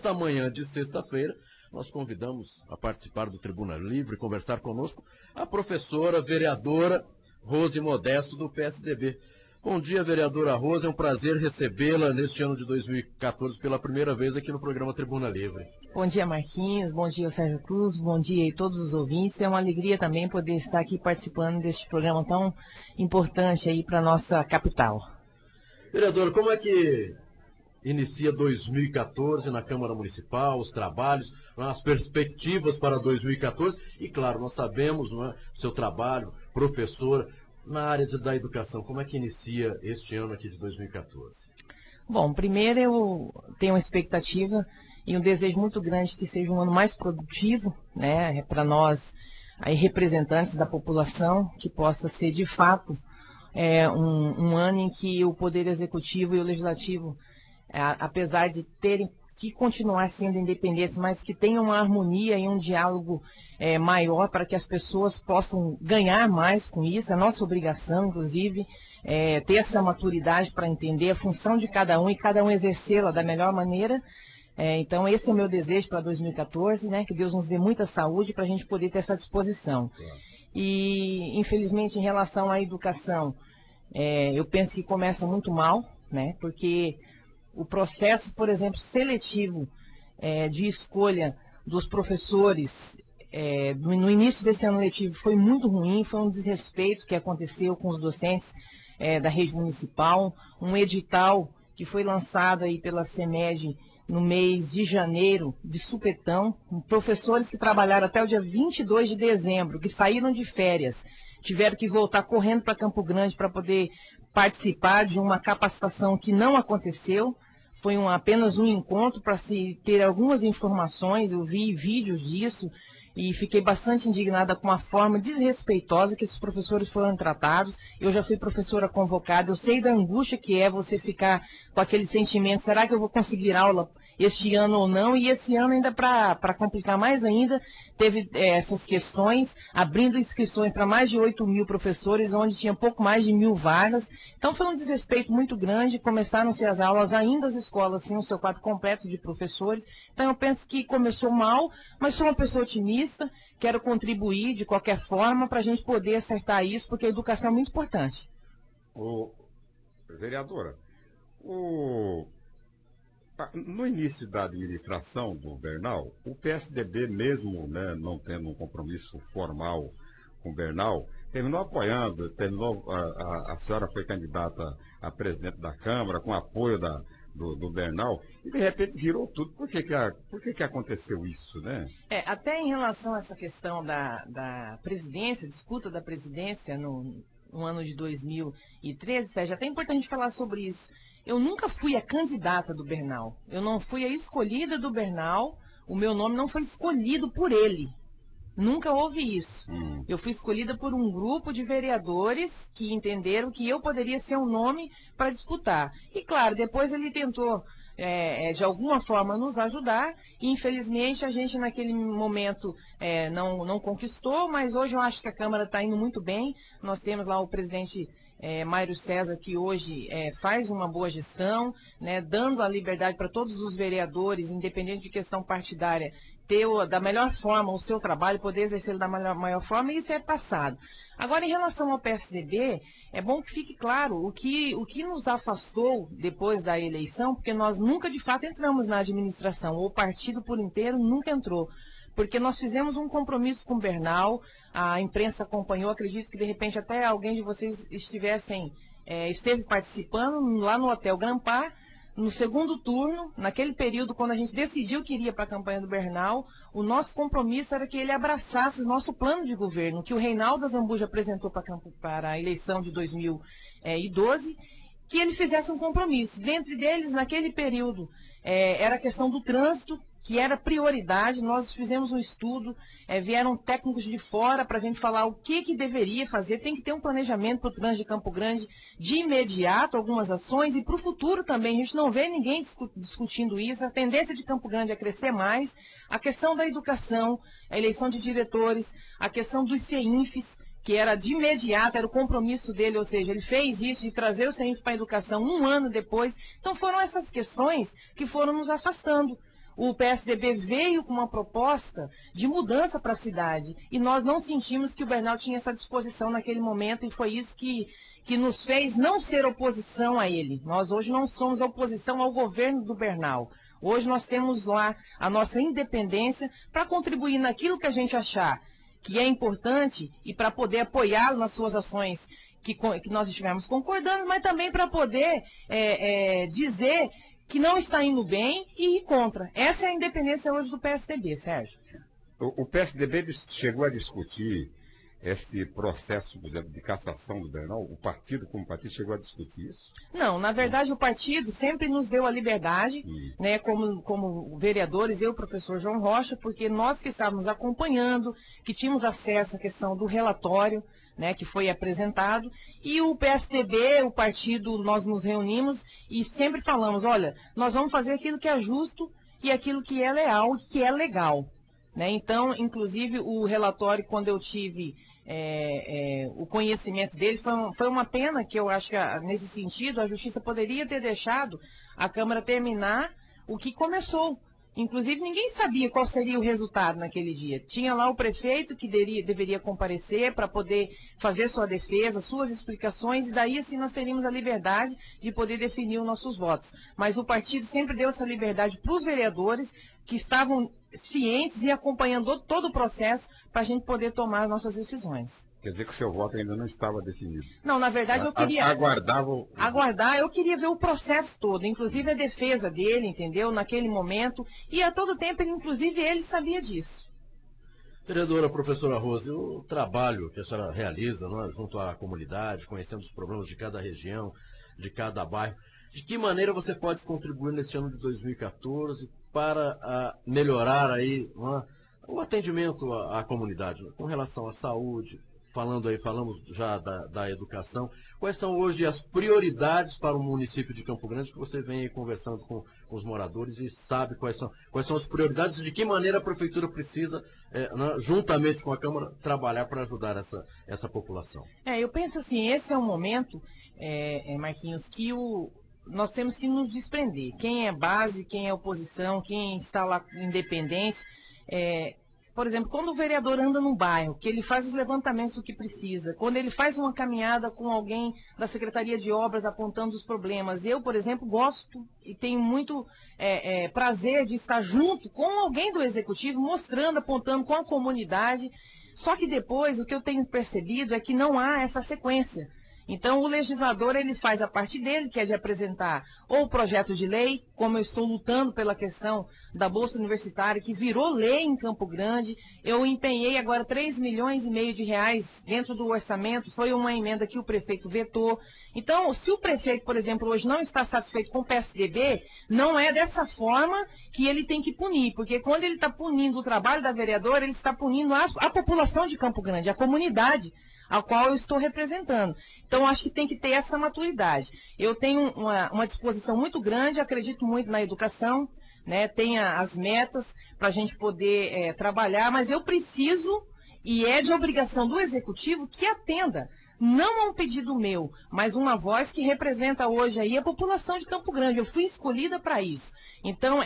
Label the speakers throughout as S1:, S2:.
S1: nesta manhã de sexta-feira, nós convidamos a participar do Tribuna Livre, conversar conosco, a professora vereadora Rose Modesto, do PSDB. Bom dia, vereadora Rose, é um prazer recebê-la neste ano de 2014 pela primeira vez aqui no programa Tribuna Livre.
S2: Bom dia, Marquinhos, bom dia, Sérgio Cruz, bom dia a todos os ouvintes. É uma alegria também poder estar aqui participando deste programa tão importante aí para a nossa capital.
S1: Vereadora, como é que inicia 2014 na Câmara Municipal, os trabalhos, as perspectivas para 2014 e, claro, nós sabemos, não é, seu trabalho, professora, na área da educação, como é que inicia este ano aqui de 2014?
S2: Bom, primeiro eu tenho uma expectativa e um desejo muito grande que seja um ano mais produtivo, né, para nós aí, representantes da população, que possa ser de fato um ano em que o Poder Executivo e o Legislativo, apesar de terem que continuar sendo independentes, mas que tenham uma harmonia e um diálogo maior para que as pessoas possam ganhar mais com isso. É nossa obrigação, inclusive, ter essa maturidade para entender a função de cada um e cada um exercê-la da melhor maneira. Então, esse é o meu desejo para 2014, né? Que Deus nos dê muita saúde para a gente poder ter essa disposição. E, infelizmente, em relação à educação, eu penso que começa muito mal, né? Porque o processo, por exemplo, seletivo de escolha dos professores no início desse ano letivo foi muito ruim, foi um desrespeito que aconteceu com os docentes da rede municipal, um edital que foi lançado aí pela CEMED no mês de janeiro, de supetão, com professores que trabalharam até o dia 22 de dezembro, que saíram de férias, tiveram que voltar correndo para Campo Grande para poder participar de uma capacitação que não aconteceu. Foi apenas um encontro para se ter algumas informações, eu vi vídeos disso e fiquei bastante indignada com a forma desrespeitosa que esses professores foram tratados. Eu já fui professora convocada, eu sei da angústia que é você ficar com aquele sentimento, será que eu vou conseguir aula este ano ou não? E esse ano, ainda para complicar mais ainda, teve essas questões, abrindo inscrições para mais de 8.000 professores, onde tinha pouco mais de 1.000 vagas. Então foi um desrespeito muito grande, começaram-se as aulas, ainda as escolas tinham o seu quadro completo de professores. Então eu penso que começou mal, mas sou uma pessoa otimista, quero contribuir de qualquer forma para a gente poder acertar isso, porque a educação é muito importante.
S3: Vereadora, no início da administração do Bernal, o PSDB, mesmo, né, não tendo um compromisso formal com o Bernal, terminou apoiando, a senhora foi candidata a presidente da Câmara, com apoio do Bernal, e de repente virou tudo. Por que aconteceu isso, né?
S2: Até em relação a essa questão da presidência, disputa da presidência no ano de 2013, Sérgio, é até importante falar sobre isso. Eu nunca fui a candidata do Bernal, eu não fui a escolhida do Bernal, o meu nome não foi escolhido por ele. Nunca houve isso. Eu fui escolhida por um grupo de vereadores que entenderam que eu poderia ser um nome para disputar. E claro, depois ele tentou, de alguma forma, nos ajudar. E infelizmente a gente naquele momento não conquistou, mas hoje eu acho que a Câmara está indo muito bem. Nós temos lá o presidente Mário César, que hoje faz uma boa gestão, né, dando a liberdade para todos os vereadores, independente de questão partidária, ter da melhor forma o seu trabalho, poder exercê-lo da maior forma, e isso é passado. Agora, em relação ao PSDB, é bom que fique claro o que nos afastou depois da eleição, porque nós nunca, de fato, entramos na administração, o partido por inteiro nunca entrou, porque nós fizemos um compromisso com o Bernal, a imprensa acompanhou, acredito que, de repente, até alguém de vocês esteve participando lá no Hotel Grampar. No segundo turno, naquele período, quando a gente decidiu que iria para a campanha do Bernal, o nosso compromisso era que ele abraçasse o nosso plano de governo, que o Reinaldo Azambuja apresentou para a eleição de 2012, que ele fizesse um compromisso. Dentre deles, naquele período, era a questão do trânsito, que era prioridade. Nós fizemos um estudo, vieram técnicos de fora para a gente falar o que deveria fazer. Tem que ter um planejamento para o trânsito de Campo Grande de imediato, algumas ações, e para o futuro também. A gente não vê ninguém discutindo isso. A tendência de Campo Grande é crescer mais. A questão da educação, a eleição de diretores, a questão dos CEINFs, que era de imediato, era o compromisso dele, ou seja, ele fez isso de trazer o CEINF para a educação um ano depois. Então foram essas questões que foram nos afastando. o PSDB veio com uma proposta de mudança para a cidade. E nós não sentimos que o Bernal tinha essa disposição naquele momento, e foi isso que nos fez não ser oposição a ele. Nós hoje não somos oposição ao governo do Bernal. Hoje nós temos lá a nossa independência para contribuir naquilo que a gente achar que é importante e para poder apoiá-lo nas suas ações que nós estivermos concordando, mas também para poder dizer que não está indo bem e ir contra. Essa é a independência hoje do PSDB, Sérgio.
S3: O PSDB chegou a discutir esse processo, por exemplo, de cassação do Bernal? O partido, como partido, chegou a discutir isso?
S2: Não, na verdade o partido sempre nos deu a liberdade, né, como vereadores, eu e o professor João Rocha, porque nós que estávamos acompanhando, que tínhamos acesso à questão do relatório, né, que foi apresentado, e o PSDB, o partido, nós nos reunimos e sempre falamos, olha, nós vamos fazer aquilo que é justo e aquilo que é leal, que é legal. Né? Então, inclusive, o relatório, quando eu tive o conhecimento dele, foi uma pena que eu acho que, nesse sentido, a Justiça poderia ter deixado a Câmara terminar o que começou. Inclusive, ninguém sabia qual seria o resultado naquele dia. Tinha lá o prefeito que deveria comparecer para poder fazer sua defesa, suas explicações, e daí assim nós teríamos a liberdade de poder definir os nossos votos. Mas o partido sempre deu essa liberdade para os vereadores que estavam cientes e acompanhando todo o processo para a gente poder tomar nossas decisões.
S3: Quer dizer que o seu voto ainda não estava definido.
S2: Não, na verdade eu queria...
S3: Aguardar,
S2: eu queria ver o processo todo, inclusive a defesa dele, entendeu? Naquele momento, e a todo tempo, inclusive, ele sabia disso.
S1: Vereadora, professora Rose, o trabalho que a senhora realiza, não é, junto à comunidade, conhecendo os problemas de cada região, de cada bairro, de que maneira você pode contribuir nesse ano de 2014 para melhorar aí, não é, o atendimento à comunidade, com relação à saúde? Falamos já da educação. Quais são hoje as prioridades para o município de Campo Grande, que você vem aí conversando com os moradores e sabe quais são as prioridades e de que maneira a Prefeitura precisa, juntamente com a Câmara, trabalhar para ajudar essa população?
S2: Eu penso assim, esse é um momento, Marquinhos, que nós temos que nos desprender. Quem é base, quem é oposição, quem está lá independente... Por exemplo, quando o vereador anda no bairro, que ele faz os levantamentos do que precisa, quando ele faz uma caminhada com alguém da Secretaria de Obras apontando os problemas, eu, por exemplo, gosto e tenho muito prazer de estar junto com alguém do Executivo, mostrando, apontando com a comunidade, só que depois o que eu tenho percebido é que não há essa sequência. Então, o legislador, ele faz a parte dele, que é de apresentar ou o projeto de lei, como eu estou lutando pela questão da Bolsa Universitária, que virou lei em Campo Grande. Eu empenhei agora 3,5 milhões de reais dentro do orçamento, foi uma emenda que o prefeito vetou. Então, se o prefeito, por exemplo, hoje não está satisfeito com o PSDB, não é dessa forma que ele tem que punir, porque quando ele está punindo o trabalho da vereadora, ele está punindo a população de Campo Grande, a comunidade a qual eu estou representando. Então, acho que tem que ter essa maturidade. Eu tenho uma disposição muito grande, acredito muito na educação, né? Tenho as metas para a gente poder trabalhar, mas eu preciso, e é de obrigação do Executivo, que atenda, não a um pedido meu, mas uma voz que representa hoje aí a população de Campo Grande. Eu fui escolhida para isso. Então,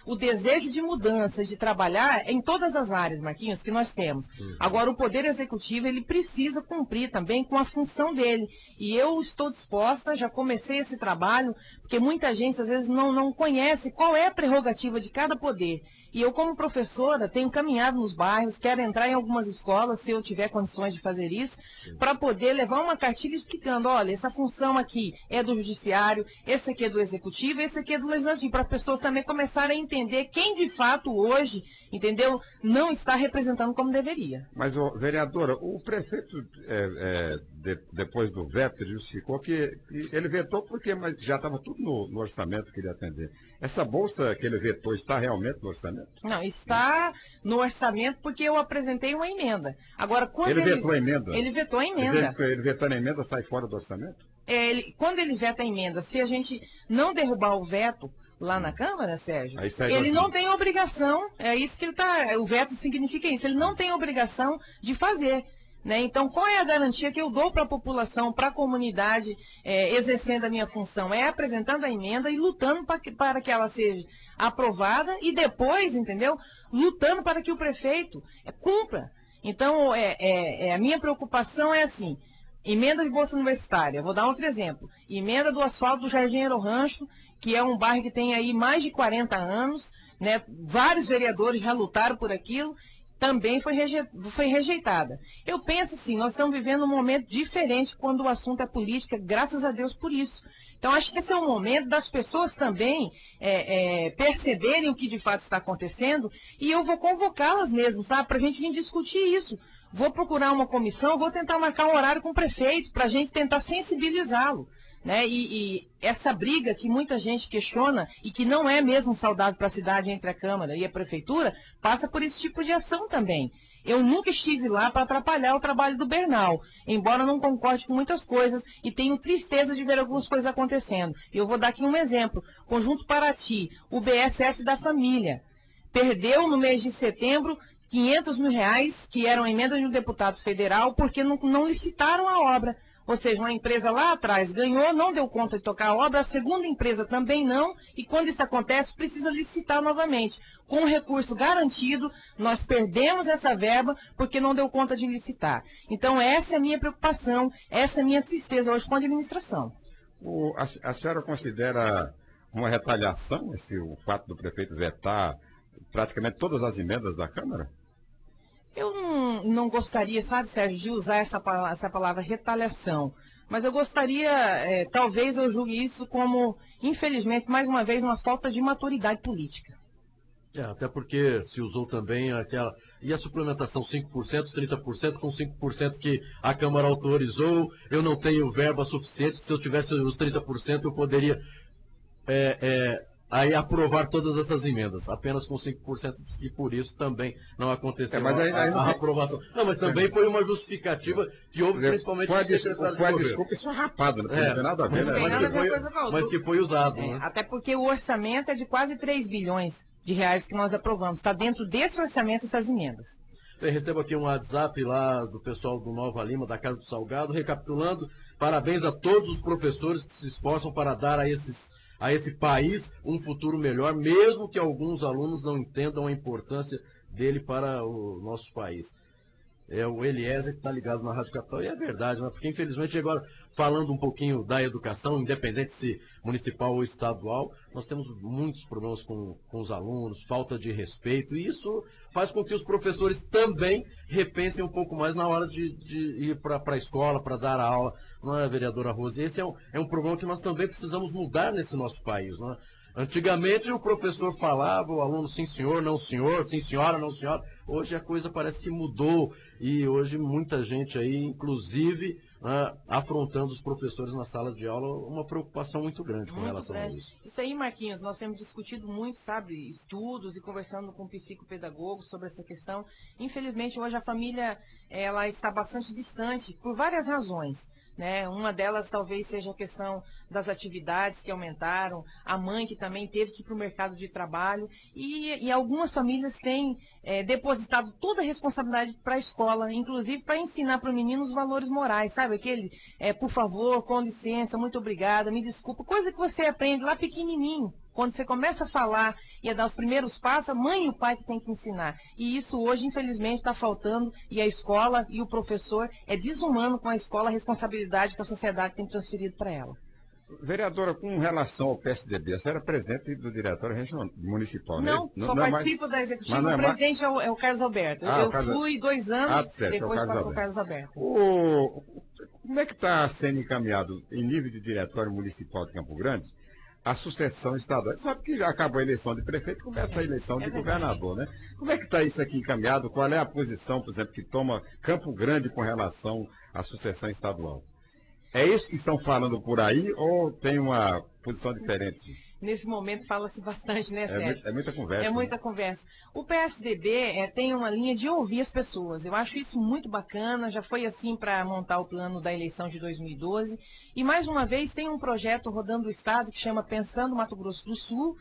S2: o desejo de mudança, de trabalhar em todas as áreas, Marquinhos, que nós temos. Agora, o Poder Executivo, ele precisa cumprir também com a função dele. E eu estou disposta, já comecei esse trabalho, porque muita gente, às vezes, não conhece qual é a prerrogativa de cada poder. E eu, como professora, tenho caminhado nos bairros, quero entrar em algumas escolas, se eu tiver condições de fazer isso, para poder levar uma cartilha explicando, olha, essa função aqui é do Judiciário, esse aqui é do Executivo, esse aqui é do Legislativo, para pessoas também começarem a entender quem de fato hoje, entendeu, não está representando como deveria.
S3: Mas, vereadora, o prefeito, depois do veto, justificou que ele vetou porque já estava tudo no orçamento que ele ia atender. Essa bolsa que ele vetou está realmente no orçamento?
S2: Não, está no orçamento porque eu apresentei uma emenda. Agora, quando
S3: ele vetou a emenda?
S2: Ele vetou a emenda.
S3: Ele vetando a emenda sai fora do orçamento?
S2: Quando ele veta a emenda, se a gente não derrubar o veto lá na Câmara, Sérgio, ele não tem obrigação, é isso que ele está, o veto significa isso, ele não tem obrigação de fazer. Né? Então, qual é a garantia que eu dou para a população, para a comunidade, exercendo a minha função? É apresentando a emenda e lutando para que ela seja aprovada e depois, entendeu? Lutando para que o prefeito cumpra. Então, a minha preocupação é assim, emenda de bolsa universitária, vou dar outro exemplo, emenda do asfalto do Jardim Aerorancho, que é um bairro que tem aí mais de 40 anos, né? Vários vereadores já lutaram por aquilo, também foi rejeitada. Eu penso assim, nós estamos vivendo um momento diferente quando o assunto é política, graças a Deus por isso. Então, acho que esse é o momento das pessoas também perceberem o que de fato está acontecendo, e eu vou convocá-las mesmo, sabe, para a gente vir discutir isso. Vou procurar uma comissão, vou tentar marcar um horário com o prefeito, para a gente tentar sensibilizá-lo. Né? E essa briga que muita gente questiona e que não é mesmo saudável para a cidade entre a Câmara e a Prefeitura, passa por esse tipo de ação também. Eu nunca estive lá para atrapalhar o trabalho do Bernal, embora não concorde com muitas coisas e tenho tristeza de ver algumas coisas acontecendo. Eu vou dar aqui um exemplo. Conjunto Paraty, o BSF da família, perdeu no mês de setembro 500 mil reais, que eram emenda de um deputado federal, porque não licitaram a obra. Ou seja, uma empresa lá atrás ganhou, não deu conta de tocar a obra, a segunda empresa também não, e quando isso acontece, precisa licitar novamente. Com o recurso garantido, nós perdemos essa verba porque não deu conta de licitar. Então, essa é a minha preocupação, essa é a minha tristeza hoje com a administração.
S3: A senhora considera uma retaliação o fato do prefeito vetar praticamente todas as emendas da Câmara?
S2: Eu não gostaria, sabe, Sérgio, de usar essa palavra retaliação, mas eu gostaria, talvez eu julgue isso como, infelizmente, mais uma vez, uma falta de maturidade política.
S1: Até porque se usou também aquela... E a suplementação 5%, 30%, com 5% que a Câmara autorizou, eu não tenho verba suficiente, se eu tivesse os 30% eu poderia... aí aprovar todas essas emendas, apenas com 5%, e por isso também não aconteceu a aprovação. Não, mas também foi uma justificativa que houve principalmente
S3: do secretário de governo. Desculpa, isso é rapado, né? Não tem nada a ver,
S1: mas que foi usado. Né?
S2: Até porque o orçamento é de quase 3 bilhões de reais que nós aprovamos. Está dentro desse orçamento essas emendas.
S1: Eu recebo aqui um WhatsApp lá do pessoal do Nova Lima, da Casa do Salgado, recapitulando, parabéns a todos os professores que se esforçam para dar a esse país um futuro melhor, mesmo que alguns alunos não entendam a importância dele para o nosso país. É o Eliezer que está ligado na Rádio Capital, e é verdade, né? Porque infelizmente agora, falando um pouquinho da educação, independente se municipal ou estadual, nós temos muitos problemas com os alunos, falta de respeito, e isso faz com que os professores também repensem um pouco mais na hora de ir para a escola, para dar a aula, não é, vereadora Rose? Esse é um problema que nós também precisamos mudar nesse nosso país, não é? Antigamente o professor falava, o aluno sim senhor, não senhor, sim senhora, não senhora. Hoje a coisa parece que mudou e hoje muita gente aí, inclusive, afrontando os professores na sala de aula, uma preocupação muito grande com relação a isso.
S2: Isso aí, Marquinhos, nós temos discutido muito, sabe, estudos e conversando com psicopedagogos sobre essa questão. Infelizmente, hoje a família ela está bastante distante por várias razões. Né? Uma delas talvez seja a questão das atividades que aumentaram, a mãe que também teve que ir para o mercado de trabalho e algumas famílias têm depositado toda a responsabilidade para a escola, inclusive para ensinar para o menino os valores morais, sabe? Aquele, por favor, com licença, muito obrigada, me desculpa, coisa que você aprende lá pequenininho. Quando você começa a falar e a dar os primeiros passos, a mãe e o pai que tem que ensinar. E isso hoje, infelizmente, está faltando. E a escola e o professor é desumano com a escola a responsabilidade que a sociedade tem transferido para ela.
S3: Vereadora, com relação ao PSDB, a senhora é presidente do Diretório Regional Municipal, né?
S2: Não participo da executiva, o presidente é o Carlos Alberto. Eu fui 2 anos, depois passou o Carlos Alberto.
S3: Como é que está sendo encaminhado, em nível de Diretório Municipal de Campo Grande, a sucessão estadual? Você sabe que já acabou a eleição de prefeito, começa a eleição de governador, né? Como é que está isso aqui encaminhado? Qual é a posição, por exemplo, que toma Campo Grande com relação à sucessão estadual? É isso que estão falando por aí ou tem uma posição diferente?
S2: Nesse momento fala-se bastante, né, Sérgio?
S3: É muita conversa.
S2: É muita conversa. O PSDB tem uma linha de ouvir as pessoas. Eu acho isso muito bacana. Já foi assim para montar o plano da eleição de 2012. E, mais uma vez, tem um projeto rodando o Estado que chama Pensando Mato Grosso do Sul.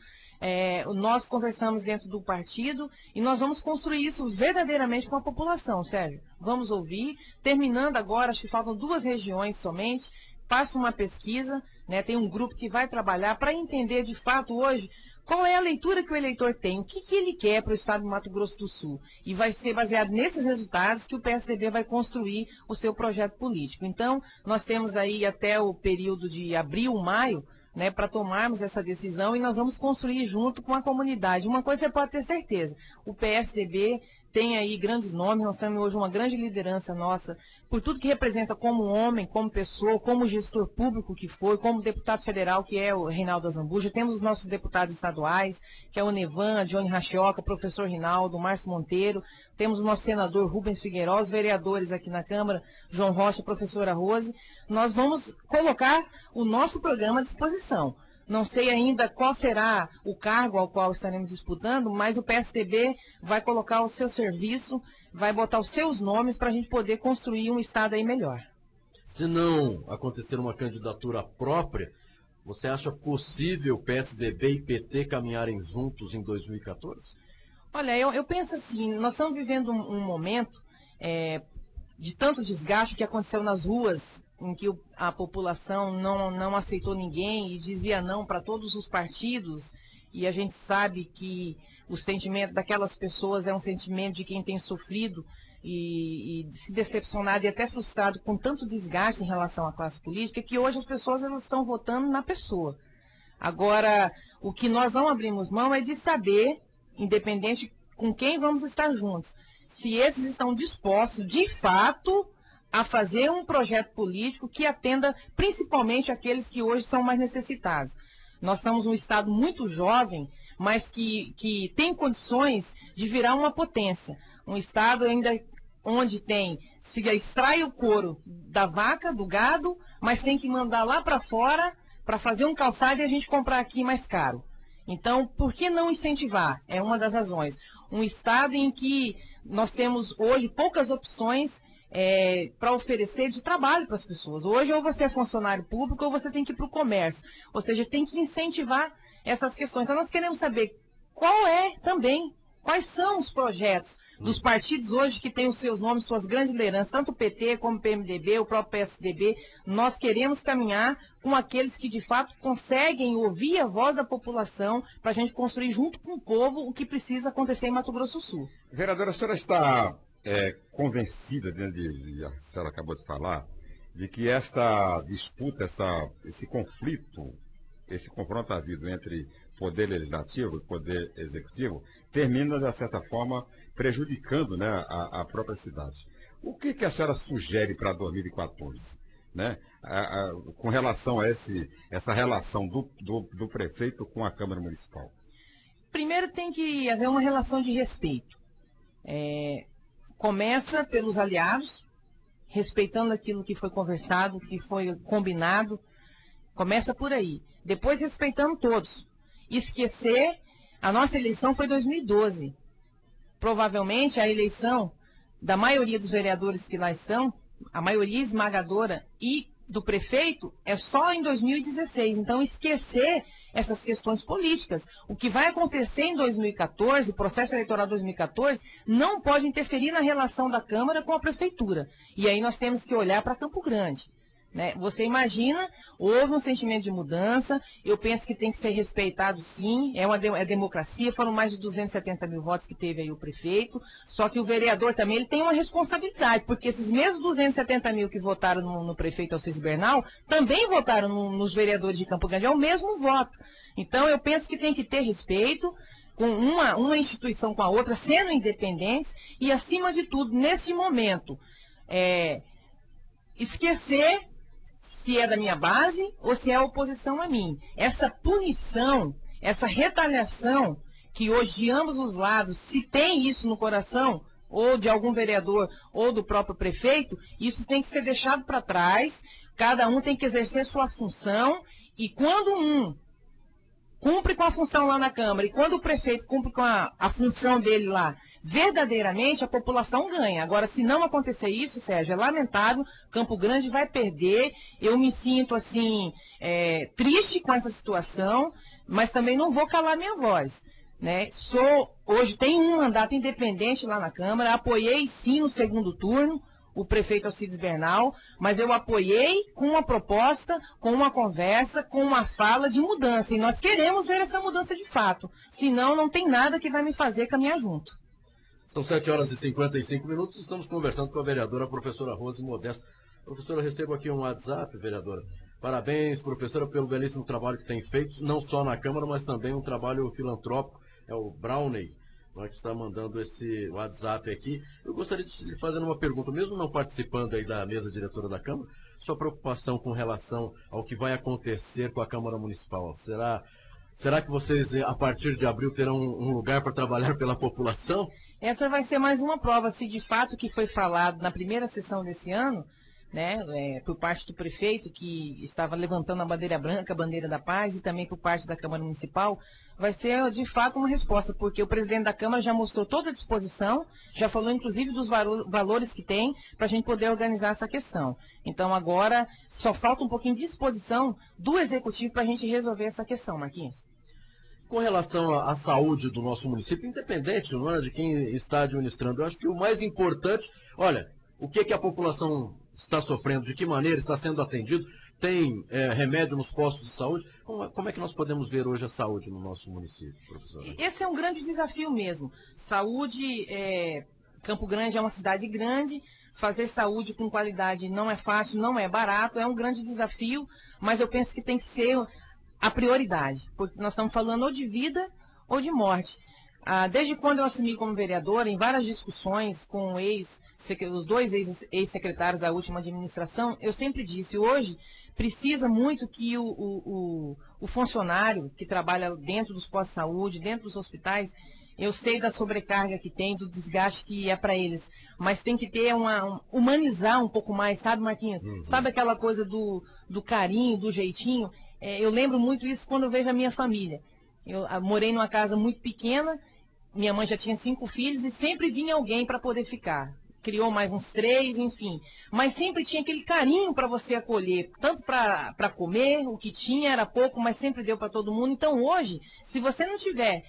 S2: Nós conversamos dentro do partido e nós vamos construir isso verdadeiramente com a população, Sérgio. Vamos ouvir. Terminando agora, acho que faltam 2 regiões somente. Faço uma pesquisa, né, tem um grupo que vai trabalhar para entender de fato hoje qual é a leitura que o eleitor tem, o que ele quer para o estado do Mato Grosso do Sul. E vai ser baseado nesses resultados que o PSDB vai construir o seu projeto político. Então, nós temos aí até o período de abril, maio, né, para tomarmos essa decisão, e nós vamos construir junto com a comunidade. Uma coisa você pode ter certeza, o PSDB tem aí grandes nomes, nós temos hoje uma grande liderança nossa, por tudo que representa como homem, como pessoa, como gestor público que foi, como deputado federal, que é o Reinaldo Azambuja. Temos os nossos deputados estaduais, que é o Nevan, Johnny Rachioca, professor Rinaldo, Márcio Monteiro. Temos o nosso senador Rubens Figueiró, os vereadores aqui na Câmara, João Rocha, professora Rose. Nós vamos colocar o nosso programa à disposição. Não sei ainda qual será o cargo ao qual estaremos disputando, mas o PSDB vai colocar o seu serviço, vai botar os seus nomes para a gente poder construir um estado aí melhor.
S1: Se não acontecer uma candidatura própria, você acha possível PSDB e PT caminharem juntos em 2014?
S2: Olha, eu penso assim, nós estamos vivendo um momento de tanto desgaste que aconteceu nas ruas, em que a população não aceitou ninguém e dizia não para todos os partidos, e a gente sabe que o sentimento daquelas pessoas é um sentimento de quem tem sofrido e se decepcionado e até frustrado com tanto desgaste em relação à classe política, que hoje as pessoas elas estão votando na pessoa. Agora, o que nós não abrimos mão é de saber, independente com quem vamos estar juntos, se esses estão dispostos, de fato, a fazer um projeto político que atenda principalmente aqueles que hoje são mais necessitados. Nós somos um estado muito jovem, mas que tem condições de virar uma potência. Um estado ainda onde se extrai o couro da vaca, do gado, mas tem que mandar lá para fora para fazer um calçado e a gente comprar aqui mais caro. Então, por que não incentivar? É uma das razões. Um estado em que nós temos hoje poucas opções para oferecer de trabalho para as pessoas. Hoje, ou você é funcionário público, ou você tem que ir para o comércio. Ou seja, tem que incentivar essas questões. Então, nós queremos saber quais são os projetos dos partidos hoje que têm os seus nomes, suas grandes lideranças, tanto o PT como o PMDB, o próprio PSDB. Nós queremos caminhar com aqueles que, de fato, conseguem ouvir a voz da população para a gente construir junto com o povo o que precisa acontecer em Mato Grosso do Sul.
S3: Vereadora, a senhora está convencida, a senhora acabou de falar, de que esta disputa, esse conflito, esse confronto havido entre poder legislativo e poder executivo, termina, de certa forma, prejudicando, né, a própria cidade. O que a senhora sugere para 2014? Né, com relação a essa relação do prefeito com a Câmara Municipal?
S2: Primeiro tem que haver uma relação de respeito. Começa pelos aliados, respeitando aquilo que foi conversado, que foi combinado. Começa por aí. Depois respeitando todos. Esquecer, a nossa eleição foi em 2012. Provavelmente a eleição da maioria dos vereadores que lá estão, a maioria esmagadora, e do prefeito é só em 2016. Então, esquecer essas questões políticas. O que vai acontecer em 2014, o processo eleitoral de 2014, não pode interferir na relação da Câmara com a Prefeitura. E aí nós temos que olhar para Campo Grande. Né? Você imagina, houve um sentimento de mudança, eu penso que tem que ser respeitado sim, é democracia, foram mais de 270 mil votos que teve aí o prefeito, só que o vereador também ele tem uma responsabilidade, porque esses mesmos 270 mil que votaram no prefeito Alcides Bernal, também votaram nos vereadores de Campo Grande, é o mesmo voto. Então eu penso que tem que ter respeito, com uma instituição com a outra, sendo independentes, e acima de tudo, nesse momento, esquecer se é da minha base ou se é a oposição a mim. Essa punição, essa retaliação, que hoje de ambos os lados, se tem isso no coração, ou de algum vereador, ou do próprio prefeito, isso tem que ser deixado para trás, cada um tem que exercer sua função, e quando um cumpre com a função lá na Câmara, e quando o prefeito cumpre com a função dele lá, verdadeiramente a população ganha. Agora, se não acontecer isso, Sérgio, é lamentável, Campo Grande vai perder, eu me sinto assim, triste com essa situação, mas também não vou calar minha voz. Né? Hoje tenho um mandato independente lá na Câmara, apoiei sim no segundo turno, o prefeito Alcides Bernal, mas eu apoiei com uma proposta, com uma conversa, com uma fala de mudança. E nós queremos ver essa mudança de fato. Senão, não tem nada que vai me fazer caminhar junto.
S1: São 7 horas e 55 minutos. Estamos conversando com a vereadora, a professora Rose Modesto. Professora, eu recebo aqui um WhatsApp, vereadora. Parabéns, professora, pelo belíssimo trabalho que tem feito, não só na Câmara, mas também um trabalho filantrópico. É o Browney, que está mandando esse WhatsApp aqui. Eu gostaria de lhe fazer uma pergunta, mesmo não participando aí da mesa diretora da Câmara, sua preocupação com relação ao que vai acontecer com a Câmara Municipal. Será que vocês, a partir de abril, terão um lugar para trabalhar pela população?
S2: Essa vai ser mais uma prova, se de fato que foi falado na primeira sessão desse ano, né, por parte do prefeito, que estava levantando a bandeira branca, a bandeira da paz, e também por parte da Câmara Municipal, vai ser de fato uma resposta, porque o presidente da Câmara já mostrou toda a disposição, já falou inclusive dos valores que tem, para a gente poder organizar essa questão. Então agora só falta um pouquinho de disposição do Executivo para a gente resolver essa questão, Marquinhos.
S1: Com relação à saúde do nosso município, independente, não é, de quem está administrando, eu acho que o mais importante, olha, o que a população está sofrendo, de que maneira está sendo atendido, tem remédio nos postos de saúde, como é que nós podemos ver hoje a saúde no nosso município, professora?
S2: Esse é um grande desafio mesmo. Saúde, Campo Grande é uma cidade grande, fazer saúde com qualidade não é fácil, não é barato, é um grande desafio, mas eu penso que tem que ser a prioridade, porque nós estamos falando ou de vida ou de morte. Desde quando eu assumi como vereadora, em várias discussões com os dois ex-secretários da última administração, eu sempre disse, hoje precisa muito que o funcionário que trabalha dentro dos postos de saúde, dentro dos hospitais, eu sei da sobrecarga que tem, do desgaste que é para eles, mas tem que ter humanizar um pouco mais, sabe, Marquinhos? Uhum. Sabe aquela coisa do carinho, do jeitinho? Eu lembro muito isso quando eu vejo a minha família. Eu morei numa casa muito pequena, minha mãe já tinha 5 filhos e sempre vinha alguém para poder ficar. Criou mais uns 3, enfim. Mas sempre tinha aquele carinho para você acolher, tanto para comer, o que tinha era pouco, mas sempre deu para todo mundo. Então hoje, se você não tiver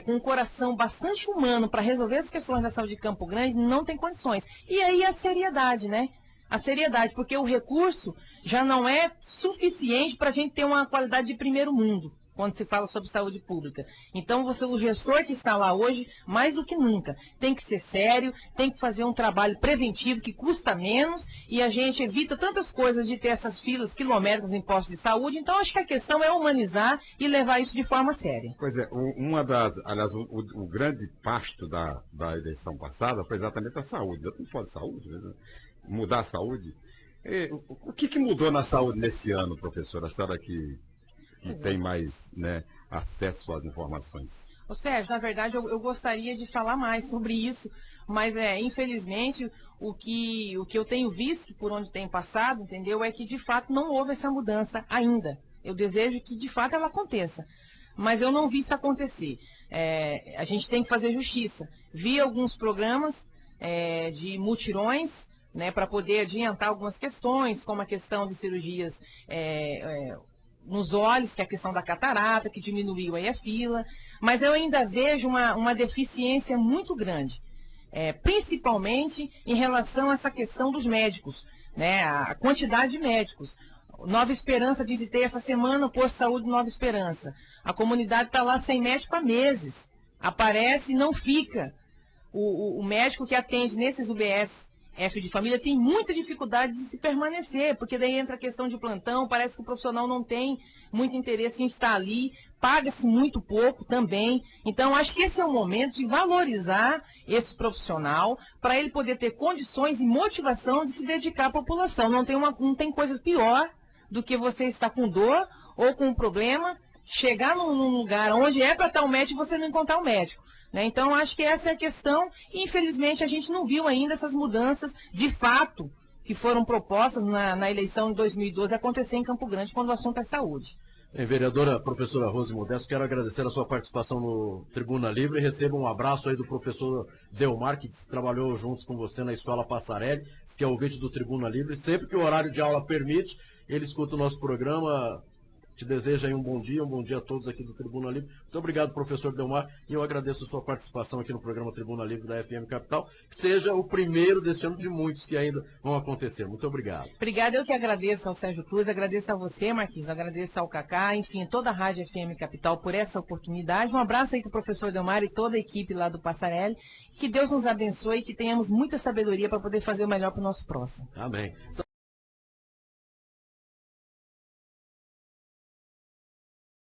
S2: com um coração bastante humano para resolver as questões da saúde de Campo Grande, não tem condições. E aí a seriedade, né? A seriedade, porque o recurso já não é suficiente para a gente ter uma qualidade de primeiro mundo, quando se fala sobre saúde pública. Então, o gestor que está lá hoje, mais do que nunca, tem que ser sério, tem que fazer um trabalho preventivo que custa menos e a gente evita tantas coisas de ter essas filas quilométricas em postos de saúde. Então, acho que a questão é humanizar e levar isso de forma séria.
S3: Pois é, o grande pasto da eleição passada foi exatamente a saúde. Eu não falo de saúde, mudar a saúde. O que mudou na saúde nesse ano, professora? A senhora que tem mais acesso às informações.
S2: Sérgio, na verdade, eu gostaria de falar mais sobre isso, mas infelizmente o que eu tenho visto por onde tem passado, entendeu, é que de fato não houve essa mudança ainda. Eu desejo que de fato ela aconteça, mas eu não vi isso acontecer. A gente tem que fazer justiça. Vi alguns programas de mutirões, para poder adiantar algumas questões, como a questão de cirurgias nos olhos, que é a questão da catarata, que diminuiu aí a fila, mas eu ainda vejo uma deficiência muito grande, principalmente em relação a essa questão dos médicos, a quantidade de médicos. Nova Esperança, visitei essa semana o posto de saúde Nova Esperança. A comunidade está lá sem médico há meses, aparece e não fica. O médico que atende nesses UBS F de família tem muita dificuldade de se permanecer, porque daí entra a questão de plantão, parece que o profissional não tem muito interesse em estar ali, paga-se muito pouco também. Então, acho que esse é o momento de valorizar esse profissional para ele poder ter condições e motivação de se dedicar à população. Não tem coisa pior do que você estar com dor ou com um problema, chegar num lugar onde é para estar o médico e você não encontrar o médico. Então, acho que essa é a questão e, infelizmente, a gente não viu ainda essas mudanças de fato que foram propostas na eleição de 2012 acontecer em Campo Grande, quando o assunto é saúde.
S1: Vereadora professora Rose Modesto, quero agradecer a sua participação no Tribuna Livre e receba um abraço aí do professor Delmar, que trabalhou junto com você na Escola Passarelli, que é ouvinte do Tribuna Livre. Sempre que o horário de aula permite, ele escuta o nosso programa te desejo aí um bom dia a todos aqui do Tribuna Livre. Muito obrigado, professor Delmar, e eu agradeço a sua participação aqui no programa Tribuna Livre da FM Capital, que seja o primeiro deste ano de muitos que ainda vão acontecer. Muito obrigado.
S2: Obrigada, eu que agradeço ao Sérgio Cruz, agradeço a você, Marquinhos, agradeço ao Cacá, enfim, toda a Rádio FM Capital por essa oportunidade. Um abraço aí para o professor Delmar e toda a equipe lá do Passarelli. Que Deus nos abençoe e que tenhamos muita sabedoria para poder fazer o melhor para o nosso próximo.
S1: Amém.